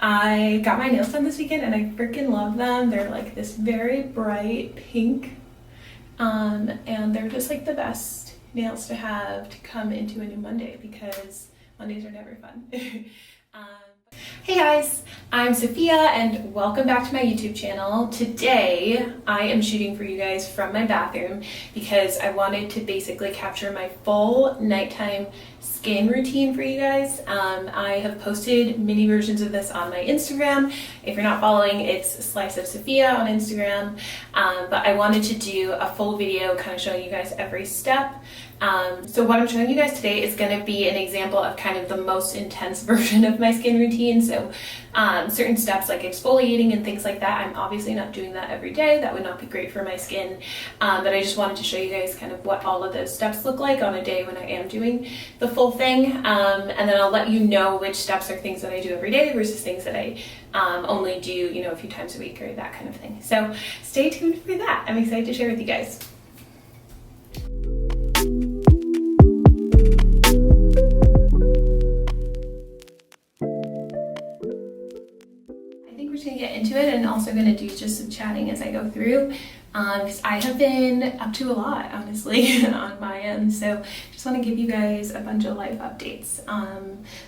I got my nails done this weekend and I freaking love them. They're like this very bright pink, and they're just like the best nails to have to come into a new Monday because Mondays are never fun. Hey guys, I'm Sophia and welcome back to my YouTube channel. Today I am shooting for you guys from my bathroom because I wanted to basically capture my full nighttime skin routine for you guys. I have posted mini versions of this on my Instagram. If you're not following, it's Slice of Sophia on Instagram. But I wanted to do a full video kind of showing you guys every step. So what I'm showing you guys today is going to be an example of kind of the most intense version of my skin routine. So certain steps like exfoliating and things like that, I'm obviously not doing that every day. That would not be great for my skin. But I just wanted to show you guys kind of what all of those steps look like on a day when I am doing the full thing. And then I'll let you know which steps are things that I do every day versus things that I only do, you know, a few times a week or that kind of thing. So stay tuned for that. I'm excited to share with you guys. Gonna get into it and also gonna do just some chatting as I go through because I have been up to a lot honestly on my end, so just want to give you guys a bunch of life updates.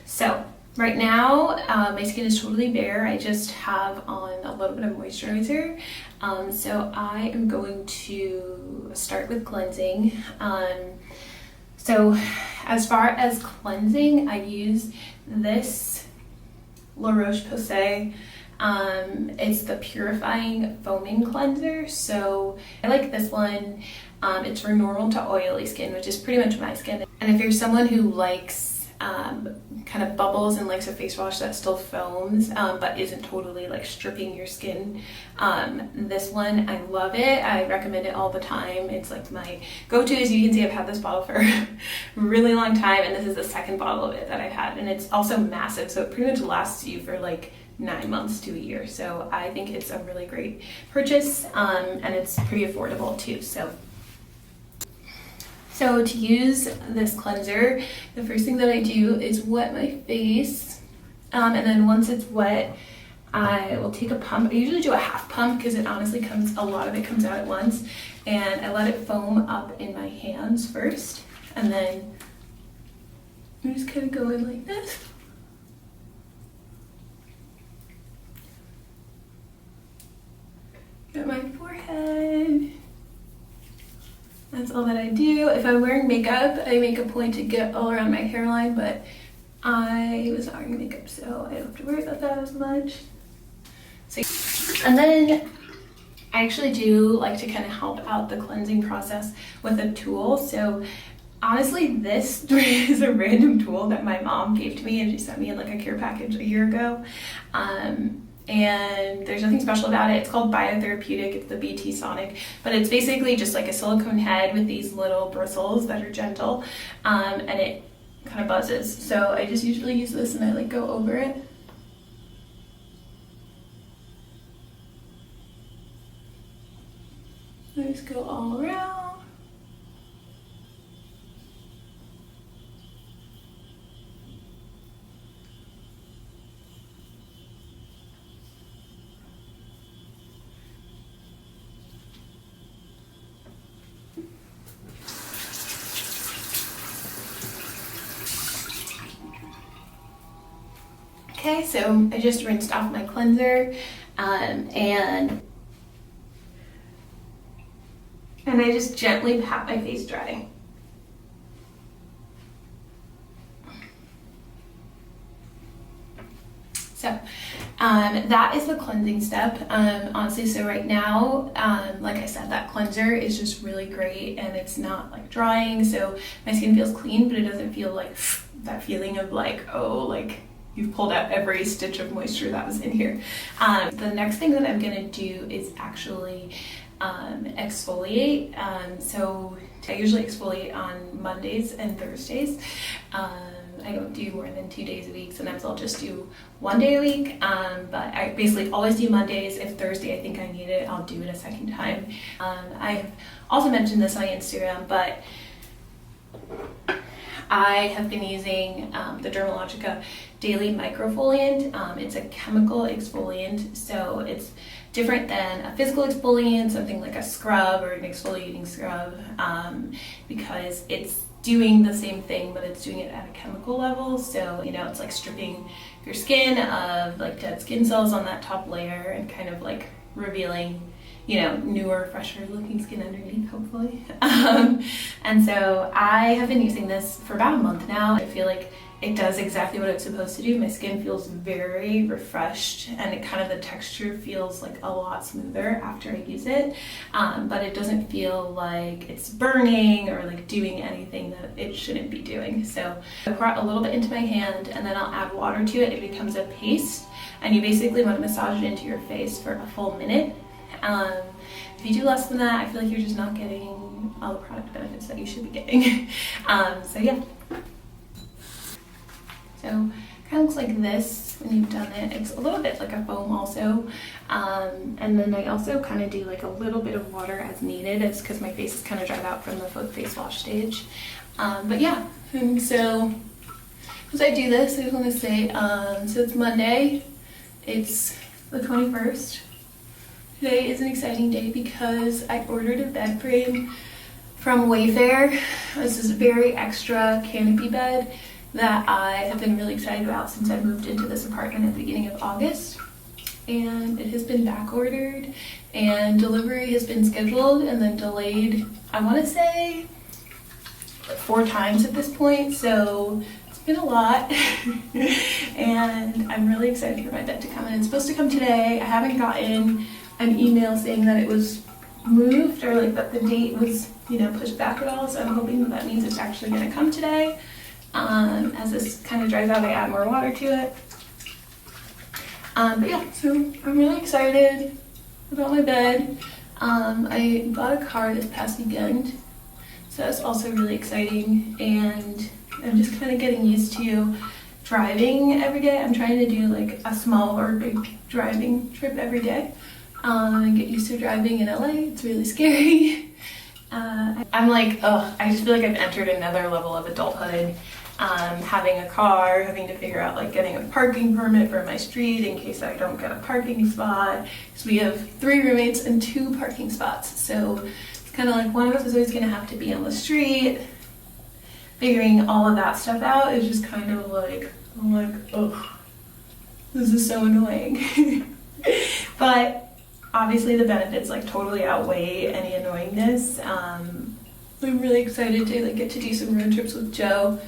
So right now my skin is totally bare. I just have on a little bit of moisturizer, so I am going to start with cleansing. So as far as cleansing, I use this La Roche-Posay. It's the purifying foaming cleanser, so I like this one. It's for normal to oily skin, which is pretty much my skin. And if you're someone who likes kind of bubbles and likes a face wash that still foams but isn't totally like stripping your skin, this one, I love it. I recommend it all the time. It's like my go-to. As you can see, I've had this bottle for a really long time, and this is the second bottle of it that I've had, and it's also massive, so it pretty much lasts you for like 9 months to a year. So I think it's a really great purchase, and it's pretty affordable too. So to use this cleanser, the first thing that I do is wet my face, and then once it's wet, I will take a pump. I usually do a half pump because it honestly a lot of it comes out at once, and I let it foam up in my hands first, and then I'm just kind of go in like this. At my forehead. That's all that I do. If I'm wearing makeup, I make a point to get all around my hairline, but I was not wearing makeup, so I don't have to worry about that as much. So, and then I actually do like to kind of help out the cleansing process with a tool. So honestly, this is a random tool that my mom gave to me, and she sent me in like a care package a year ago. And there's nothing special about it. It's called Biotherapeutic. It's the BT Sonic, but it's basically just like a silicone head with these little bristles that are gentle, and it kind of buzzes. So I just usually use this and I like go over it. I just go all around. Okay, so I just rinsed off my cleanser, and I just gently pat my face dry. So that is the cleansing step. Honestly, so right now, like I said, that cleanser is just really great, and it's not like drying, so my skin feels clean, but it doesn't feel like that feeling of like, oh, like you've pulled out every stitch of moisture that was in here. The next thing that I'm gonna do is actually exfoliate. So I usually exfoliate on Mondays and Thursdays. I don't do more than 2 days a week. Sometimes I'll just do 1 day a week, but I basically always do Mondays. If Thursday I think I need it, I'll do it a second time. I've also mentioned this on Instagram, but I have been using the Dermalogica Daily Microfoliant. It's a chemical exfoliant, so it's different than a physical exfoliant, something like a scrub or an exfoliating scrub, because it's doing the same thing, but it's doing it at a chemical level. So, you know, it's like stripping your skin of like dead skin cells on that top layer and kind of like revealing, you know, newer, fresher looking skin underneath, hopefully. And so I have been using this for about a month now. I feel like it does exactly what it's supposed to do. My skin feels very refreshed, and it kind of, the texture feels like a lot smoother after I use it, but it doesn't feel like it's burning or like doing anything that it shouldn't be doing. So I pour a little bit into my hand, and then I'll add water to it. It becomes a paste, and you basically want to massage it into your face for a full minute. If you do less than that, I feel like you're just not getting all the product benefits that you should be getting. So yeah. So kind of looks like this when you've done it. It's a little bit like a foam also. And then I also kind of do like a little bit of water as needed. It's because my face is kind of dried out from the face wash stage. But yeah, and so as I do this, I just want to say, so it's Monday. It's the 21st. Today is an exciting day because I ordered a bed frame from Wayfair. This is a very extra canopy bed that I have been really excited about since I moved into this apartment at the beginning of August. And it has been back ordered, and delivery has been scheduled and then delayed, I want to say like 4 times at this point. So it's been a lot. And I'm really excited for my bed to come in. It's supposed to come today. I haven't gotten an email saying that it was moved or like that the date was, you know, pushed back at all. So I'm hoping that that means it's actually going to come today. As this kind of dries out, I add more water to it. But yeah, so I'm really excited about my bed. I bought a car this past weekend, so that's also really exciting. And I'm just kind of getting used to driving every day. I'm trying to do like a small or big driving trip every day. I get used to driving in LA. It's really scary. I'm like, I just feel like I've entered another level of adulthood. Having a car, having to figure out like getting a parking permit for my street in case I don't get a parking spot. Because we have 3 roommates and 2 parking spots. So it's kind of like one of us is always going to have to be on the street. Figuring all of that stuff out is just kind of like, I'm like, oh, this is so annoying. But obviously the benefits like totally outweigh any annoyingness. I'm really excited to like get to do some road trips with Joe.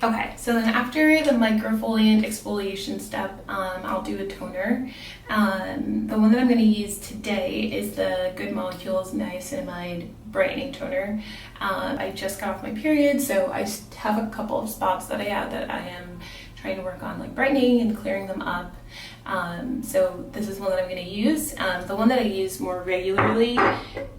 Okay, so then after the microfoliant exfoliation step, I'll do a toner. The one that I'm going to use today is the Good Molecules Niacinamide Brightening Toner. I just got off my period, so I have a couple of spots that I have that I am trying to work on like brightening and clearing them up. So this is one that I'm going to use. The one that I use more regularly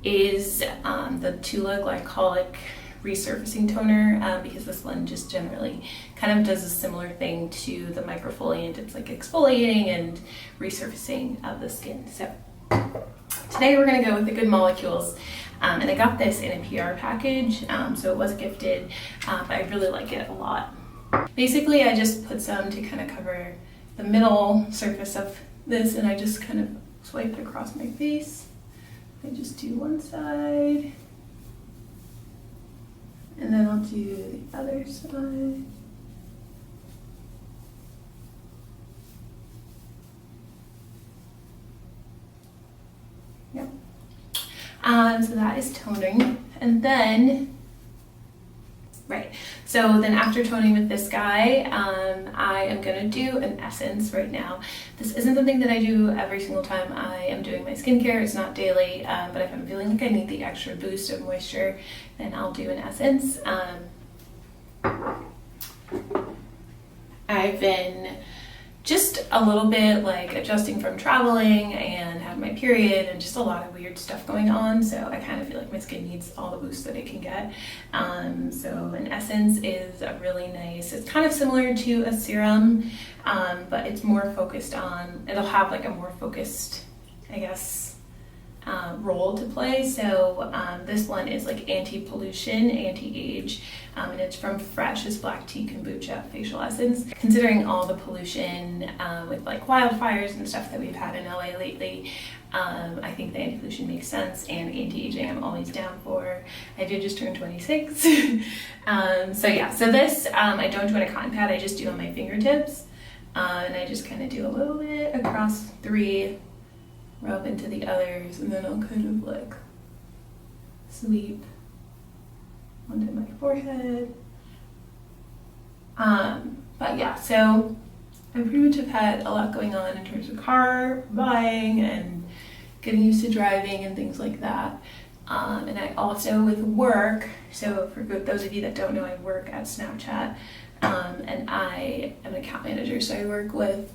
is the Tula Glycolic Resurfacing Toner, because this one just generally kind of does a similar thing to the microfoliant. It's like exfoliating and resurfacing of the skin. So today we're going to go with the Good Molecules, and I got this in a PR package, so it was gifted, but I really like it a lot. Basically, I just put some to kind of cover the middle surface of this, and I just kind of swipe it across my face. I just do one side, and then I'll do the other side. Yep. So that is toning, and then so then after toning with this guy, I am gonna do an essence right now. This isn't something that I do every single time I am doing my skincare. It's not daily, but if I'm feeling like I need the extra boost of moisture, then I'll do an essence. I've been just a little bit like adjusting from traveling and had my period and just a lot of weird stuff going on, so I kind of feel like my skin needs all the boost that it can get. So an essence is a really nice, it's kind of similar to a serum, but it's more focused on, it'll have like a more focused, I guess, role to play. So this one is like anti-pollution, anti-age, and it's from Fresh, is black tea kombucha facial essence. Considering all the pollution with like wildfires and stuff that we've had in LA lately, I think the anti-pollution makes sense, and anti-aging I'm always down for. I did just turn 26. So yeah, so this, I don't do on a cotton pad, I just do on my fingertips. And I just kind of do a little bit across 3, rub into the others, and then I'll kind of like sweep onto my forehead. But yeah, so I pretty much have had a lot going on in terms of car buying and getting used to driving and things like that. And I also, with work, so for those of you that don't know, I work at Snapchat, and I am an account manager, so I work with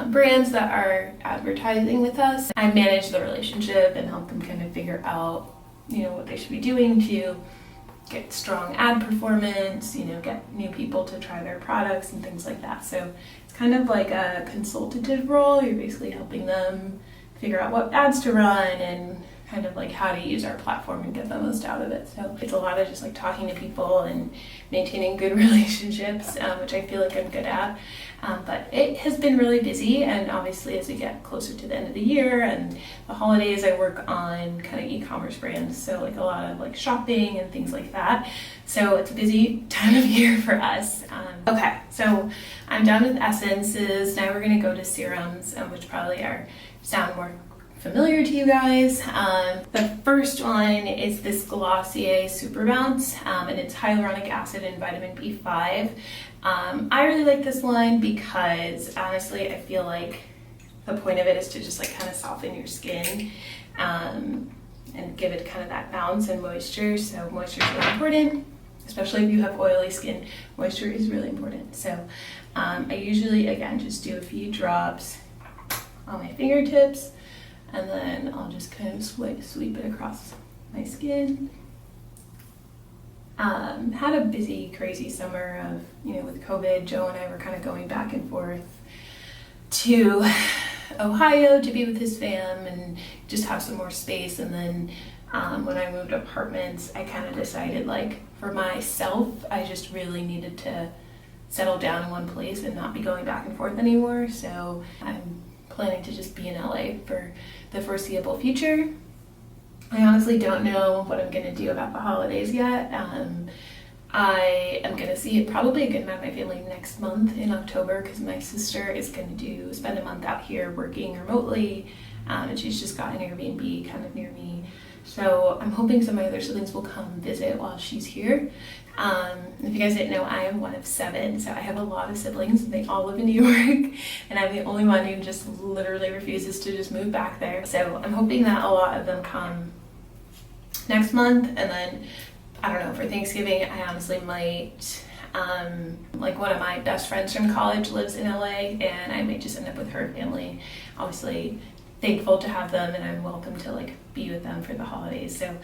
brands that are advertising with us. I manage the relationship and help them kind of figure out, you know, what they should be doing to get strong ad performance, you know, get new people to try their products and things like that. So it's kind of like a consultative role. You're basically helping them figure out what ads to run and kind of like how to use our platform and get the most out of it. So it's a lot of just like talking to people and maintaining good relationships, which I feel like I'm good at. But it has been really busy, and obviously as we get closer to the end of the year and the holidays, I work on kind of e-commerce brands, so like a lot of like shopping and things like that. So it's a busy time of year for us. Okay, so I'm done with essences. Now we're gonna go to serums, which probably sound more familiar to you guys. The first one is this Glossier Super Bounce, and it's hyaluronic acid and vitamin B5. I really like this one because honestly I feel like the point of it is to just like kind of soften your skin and give it kind of that bounce and moisture. So moisture is really important, especially if you have oily skin. Moisture is really important. So I usually, again, just do a few drops on my fingertips, and then I'll just kind of sweep it across my skin. Had a busy, crazy summer of, you know, with COVID. Joe and I were kind of going back and forth to Ohio to be with his fam and just have some more space. And then when I moved apartments, I kind of decided, like, for myself, I just really needed to settle down in one place and not be going back and forth anymore. So I'm planning to just be in LA for the foreseeable future. I honestly don't know what I'm gonna do about the holidays yet. I am gonna see probably a good amount of my family next month in October, because my sister is gonna spend a month out here working remotely, and she's just got an Airbnb kind of near me. So I'm hoping some of my other siblings will come visit while she's here. If you guys didn't know, I am one of 7, so I have a lot of siblings, and they all live in New York, and I'm the only one who just literally refuses to just move back there. So I'm hoping that a lot of them come next month, and then, I don't know, for Thanksgiving, I honestly might, like one of my best friends from college lives in LA, and I might just end up with her family. Obviously thankful to have them, and I'm welcome to like be with them for the holidays. So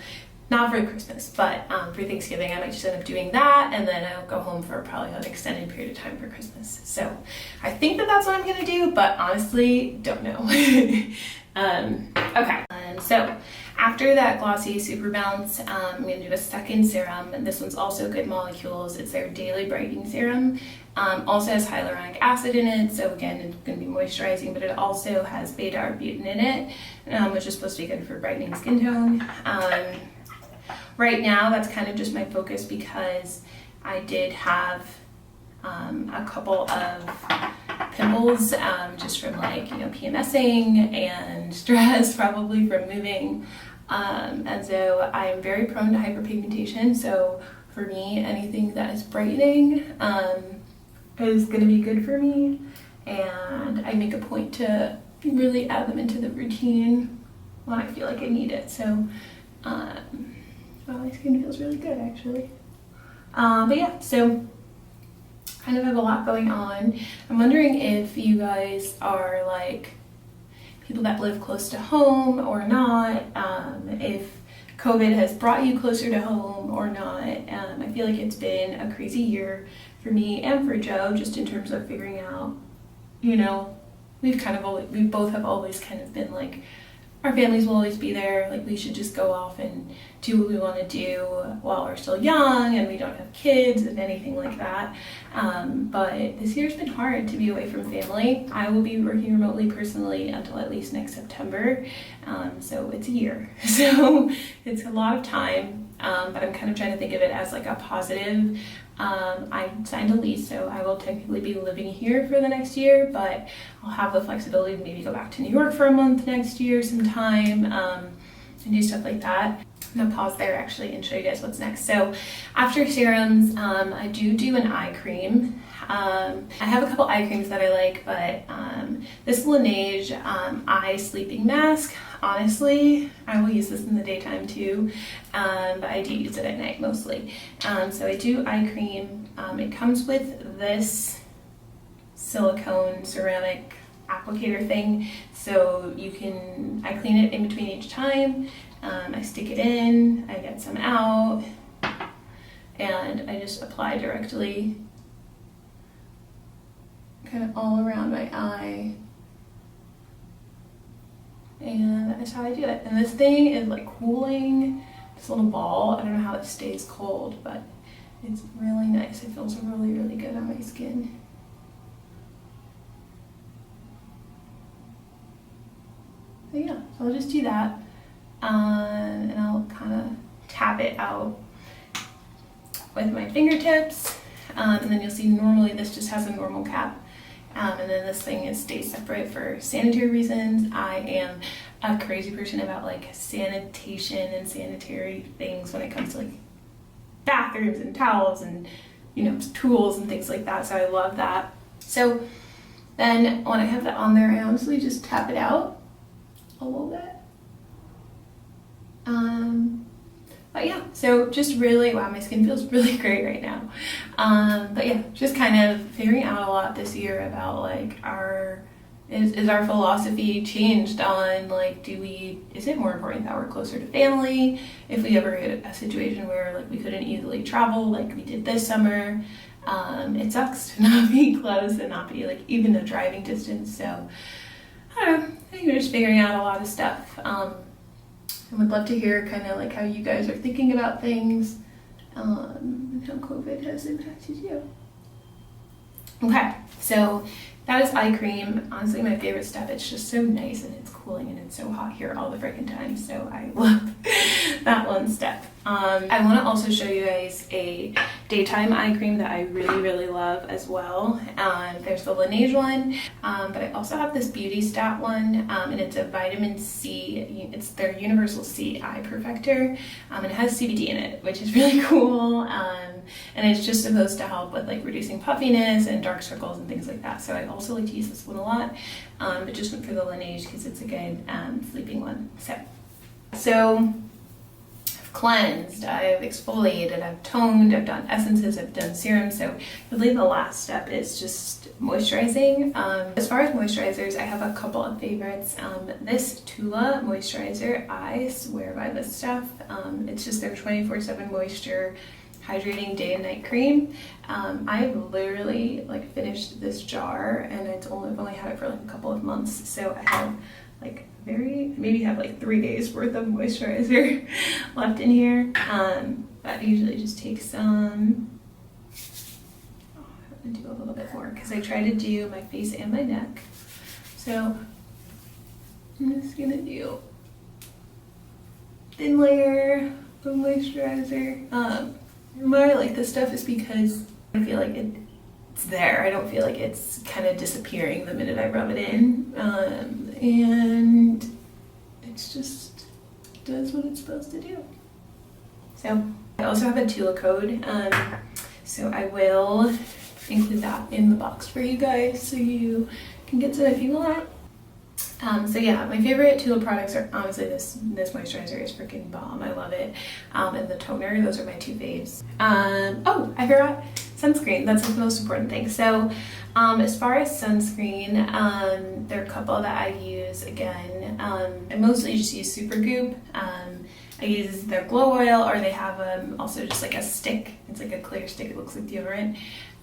not for Christmas, but for Thanksgiving, I might just end up doing that, and then I'll go home for probably an extended period of time for Christmas. So I think that that's what I'm gonna do, but honestly, don't know. Okay, so after that Glossier Super Bounce, I'm gonna do a second serum, and this one's also Good Molecules. It's their Daily Brightening Serum. Also has hyaluronic acid in it, so again, it's gonna be moisturizing, but it also has beta-arbutin in it, which is supposed to be good for brightening skin tone. Right now, that's kind of just my focus because I did have a couple of pimples just from like, you know, PMSing and stress, probably from moving. And so I am very prone to hyperpigmentation. So for me, anything that is brightening is going to be good for me. And I make a point to really add them into the routine when I feel like I need it. So my skin feels really good, actually. But yeah, so kind of have a lot going on. I'm wondering if you guys are like people that live close to home or not, if COVID has brought you closer to home or not. I feel like it's been a crazy year for me and for Joe, just in terms of figuring out, you know, we both have always kind of been like our families will always be there. Like, we should just go off and do what we want to do while we're still young and we don't have kids and anything like that. But this year's been hard to be away from family. I will be working remotely personally until at least next September. So it's a year. So it's a lot of time, but I'm kind of trying to think of it as like a positive. I signed a lease, so I will technically be living here for the next year, but I'll have the flexibility to maybe go back to New York for a month next year sometime, and do stuff like that. I'm gonna pause there actually and show you guys what's next. So after serums, I do an eye cream. I have a couple eye creams that I like, but this Laneige eye sleeping mask, honestly, I will use this in the daytime too, but I do use it at night mostly. So I do eye cream. It comes with this silicone ceramic applicator thing, so you can, I clean it in between each time. I stick it in, I get some out, and I just apply directly kind of all around my eye, and that's how I do it. And this thing is like cooling, this little ball. I don't know how it stays cold, but it's really nice. It feels really, really good on my skin. So yeah, so I'll just do that, and I'll kind of tap it out with my fingertips, and then you'll see normally this just has a normal cap. And then this thing stays separate for sanitary reasons. I am a crazy person about like sanitation and sanitary things when it comes to like bathrooms and towels and, you know, tools and things like that. So I love that. So then when I have that on there, I honestly just tap it out a little bit. But yeah, so just really, wow, my skin feels really great right now. But yeah, just kind of figuring out a lot this year about like is our philosophy changed on like, is it more important that we're closer to family? If we ever hit a situation where like we couldn't easily travel like we did this summer, it sucks to not be close and not be like even a driving distance. So I don't know, I think we're just figuring out a lot of stuff. I would love to hear kind of like how you guys are thinking about things, and how COVID has impacted you. Okay, so that is eye cream. Honestly, my favorite stuff. It's just so nice and it's cooling and it's so hot here all the freaking time. So I love that one step. I want to also show you guys a daytime eye cream that I really, really love as well. There's the Laneige one, but I also have this Beauty Stat one, and it's a vitamin C. It's their Universal C Eye Perfector, and it has CBD in it, which is really cool. And it's just supposed to help with like reducing puffiness and dark circles and things like that. So I also like to use this one a lot, but just went for the Laneige because it's a good sleeping one. So I've cleansed, I've exfoliated, I've toned, I've done essences, I've done serums. So really the last step is just moisturizing. As far as moisturizers, I have a couple of favorites. This Tula moisturizer, I swear by this stuff. It's just their 24/7 moisture hydrating day and night cream. I've literally like finished this jar, and I've only had it for like a couple of months, so I have like maybe have like 3 days worth of moisturizer left in here. But I usually just take some. I'm gonna do a little bit more because I try to do my face and my neck. So I'm just gonna do thin layer of moisturizer. Why I like this stuff is because I feel like it's there. I don't feel like it's kind of disappearing the minute I rub it in, and it's just does what it's supposed to do. So I also have a Tula code, so I will include that in the box for you guys so you can get some if you want. So yeah, my favorite Tula products are honestly this moisturizer is freaking bomb. I love it. And the toner, those are my two faves. Oh, I forgot sunscreen. That's the most important thing. So as far as sunscreen, there are a couple that I use again. I mostly just use Supergoop. I use their glow oil, or they have also just like a stick. It's like a clear stick. It looks like deodorant.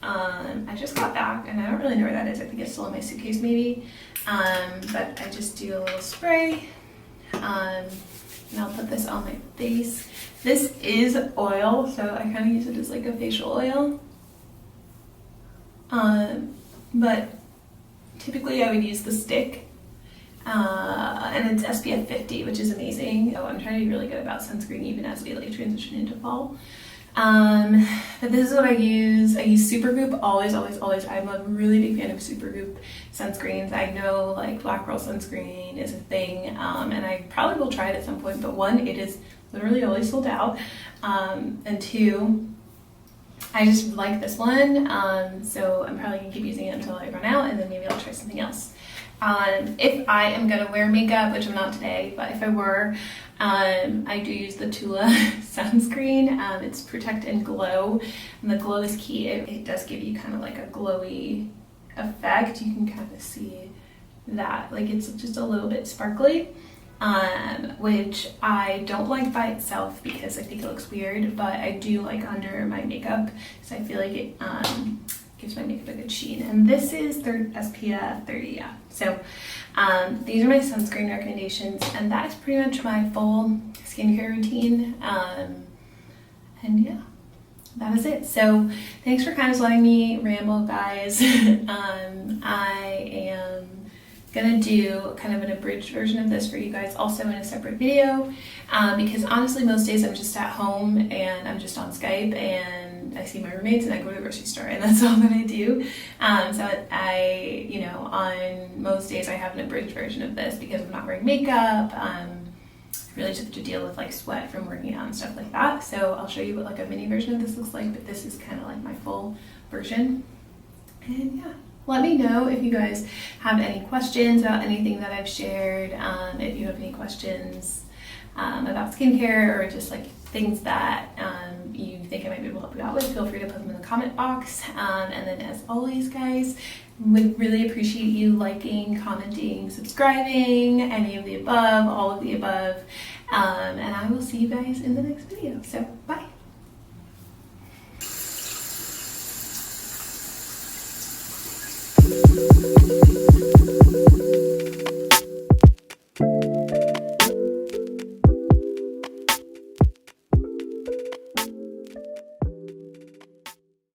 I just got back and I don't really know where that is. I think it's still in my suitcase maybe. But I just do a little spray And I'll put this on my face. This is oil, so I kind of use it as like a facial oil. But typically I would use the stick. And it's SPF 50, which is amazing. So I'm trying to be really good about sunscreen even as we like transition into fall. But this is what I use. I use Supergoop always. I'm a really big fan of Supergoop sunscreens. I know like black girl sunscreen is a thing, and I probably will try it at some point, but one, it is literally always sold out, and two, I just like this one, so I'm probably gonna keep using it until I run out, and then maybe I'll try something else. If I am gonna wear makeup, which I'm not today, but if I were, I do use the Tula sunscreen. It's Protect and Glow, and the glow is key. It does give you kind of like a glowy effect. You can kind of see that, like it's just a little bit sparkly, which I don't like by itself because I think it looks weird, but I do like under my makeup because I feel like it gives my makeup a good sheen. And this is SPF 30, yeah. So these are my sunscreen recommendations, and that is pretty much my full skincare routine. And yeah, that is it. So thanks for kind of letting me ramble, guys. I am gonna do kind of an abridged version of this for you guys also in a separate video, because honestly most days I'm just at home and I'm just on Skype and I see my roommates and I go to the grocery store, and that's all that I do. So I, you know, on most days I have an abridged version of this because I'm not wearing makeup. I really just have to deal with like sweat from working out and stuff like that. So I'll show you what like a mini version of this looks like, but this is kind of like my full version. And yeah, let me know if you guys have any questions about anything that I've shared. If you have any questions about skincare or just like things that you think I might be able to help you out with, feel free to put them in the comment box. And then as always, guys, would really appreciate you liking, commenting, subscribing, any of the above, all of the above. And I will see you guys in the next video. So bye.